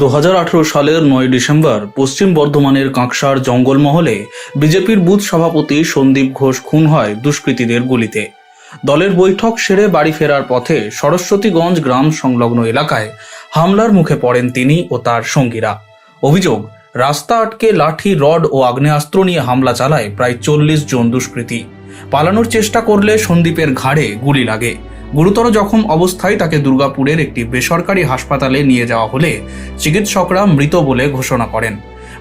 2018 সালের 9 ডিসেম্বর পশ্চিম বর্ধমানের কাঁকসার জঙ্গলমহলে বিজেপির বুথ সভাপতি সন্দীপ ঘোষ খুন হয় দুষ্কৃতীদের গুলিতে। দলের বৈঠক সেরে বাড়ি ফেরার পথে সরস্বতীগঞ্জ গ্রাম সংলগ্ন এলাকায় হামলার মুখে পড়েন তিনি ও তার সঙ্গীরা। অভিযোগ, রাস্তা আটকে লাঠি, রড ও আগ্নেয়াস্ত্র নিয়ে হামলা চালায় প্রায় 40 জন দুষ্কৃতী। পালানোর চেষ্টা করলে সন্দীপের ঘাড়ে গুলি লাগে। গুরুতর জখম অবস্থায় তাকে দুর্গাপুরের একটি বেসরকারি হাসপাতালে নিয়ে যাওয়া হলে চিকিৎসকরা মৃত বলে ঘোষণা করেন।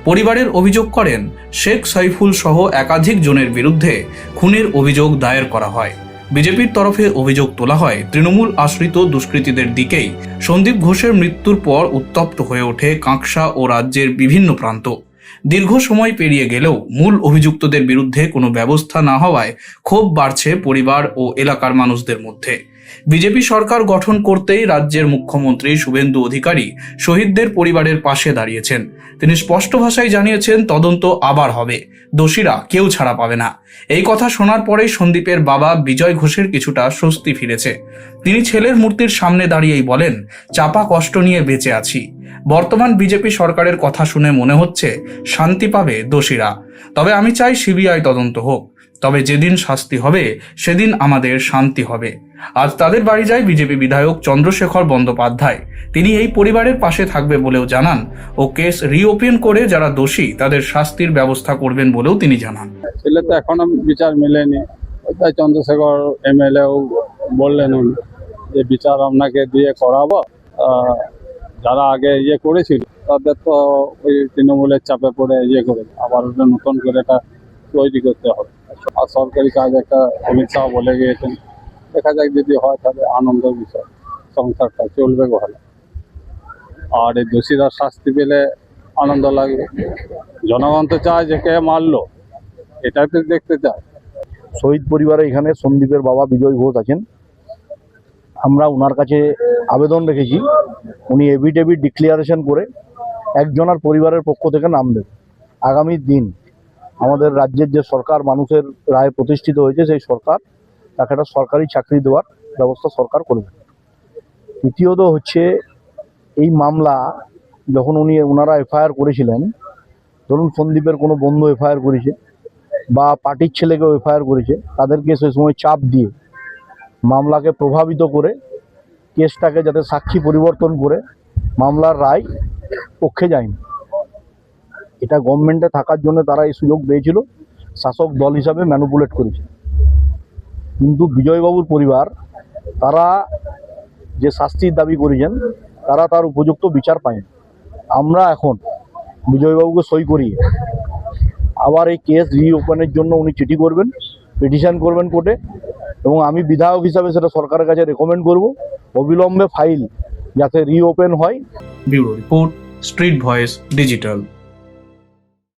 পরিবারের অভিযোগ করেন, শেখ সাইফুল সহ একাধিক জনের বিরুদ্ধে খুনের অভিযোগ দায়ের করা হয়। বিজেপির তরফে অভিযোগ তোলা হয় তৃণমূল আশ্রিত দুষ্কৃতীদের দিকেই। সন্দীপ ঘোষের মৃত্যুর পর উত্তপ্ত হয়ে ওঠে কাঁকসা ও রাজ্যের বিভিন্ন প্রান্ত। দীর্ঘ সময় পেরিয়ে গেলেও মূল অভিযুক্তদের বিরুদ্ধে কোনো ব্যবস্থা না হওয়ায় ক্ষোভ বাড়ছে পরিবার ও এলাকার মানুষদের মধ্যে। বিজেপি সরকার গঠন করতেই রাজ্যের মুখ্যমন্ত্রী শুভেন্দু অধিকারী শহীদদের পরিবারের পাশে দাঁড়িয়েছেন। তিনি স্পষ্ট ভাষায় জানিয়েছেন, তদন্ত আবার হবে, দোষীরা কেউ ছাড়া পাবে না। এই কথা শোনার পরেই সন্দীপের বাবা বিজয় ঘোষের কিছুটা স্বস্তি ফিরেছে। তিনি ছেলের মূর্তির সামনে দাঁড়িয়েই বলেন, চাপা কষ্ট নিয়ে বেঁচে আছি। বর্তমান বিজেপি সরকারের কথা শুনে মনে হচ্ছে শান্তি পাবে দোষীরা। তবে আমি চাই সিবিআই তদন্ত হোক, তবে যেদিন শাস্তি হবে সেদিন আমাদের শান্তি হবে। আজ তাদের বাড়ি যায় বিজেপি বিধায়ক চন্দ্রশেখর বন্দ্যোপাধ্যায়। তিনি এই পরিবারের পাশে থাকবে বলেও জানান ও কেস রিওপেন করে যারা দোষী তাদের শাস্তির ব্যবস্থা করবেন বলেও তিনি জানান। ছেলে তো এখনো বিচার মেলেনি, তাই চন্দ্রশেখর এমএলএও বললেন যে বিচার আপনাকে দিয়ে করাবো। যারা আগে করেছিল তাদের তো ওই তৃণমূলের চাপে পড়ে করে আবার ওটা নতুন করে এটা তৈরি করতে হবে। আর সরকারি কাজ একটা অমিত শাহ বলে গিয়েছেন, দেখা যাক যদি হয় তাহলে আনন্দের বিষয়, সংসারটা চলবে ভালো। আর এই দোষীরা শাস্তি পেলে আনন্দ লাগবে। জনগণ তো চায় যে কে মারলো, এটা তো দেখতে চায়। শহীদ পরিবারে এখানে সন্দীপের বাবা বিজয় ঘোষ আছেন। আমরা ওনার কাছে আবেদন রেখেছি, উনি এভিডেভিট ডিক্লিয়ারেশন করে একজনের পরিবারের পক্ষ থেকে নাম দেবে। আগামী দিন আমাদের রাজ্যের যে সরকার মানুষের রায়ে প্রতিষ্ঠিত হয়েছে, সেই সরকার তাকে একটা সরকারি চাকরি দেওয়ার ব্যবস্থা সরকার করবে। দ্বিতীয়ত হচ্ছে, এই মামলা যখন ওনারা এফআইআর করেছিলেন, ধরুন সন্দীপের কোনো বন্ধু এফআইআর করেছে বা পার্টির ছেলেকেও এফআইআর করেছে, তাদেরকে সে সময় চাপ দিয়ে মামলাকে প্রভাবিত করে কেসটাকে যাতে সাক্ষী পরিবর্তন করে মামলার রায় পক্ষে যায়নি। এটা গভর্নমেন্টে থাকার জন্য তারা এই সুযোগ পেয়েছিল, শাসক দল হিসাবে ম্যানিপুলেট করেছে। কিন্তু বিজয়বাবুর পরিবার তারা যে শাস্তির দাবি করেছেন, তারা তার উপযুক্ত বিচার পায়নি। আমরা এখন বিজয়বাবুকে সই করিয়ে আবার এই কেস রিওপেনের জন্য উনি চিঠি করবেন, পিটিশন করবেন কোর্টে, এবং আমি বিধায়ক হিসাবে সেটা সরকারের কাছে রেকমেন্ড করব অবিলম্বে ফাইল যাতে রিওপেন হয়। Bureau report, street voice digital.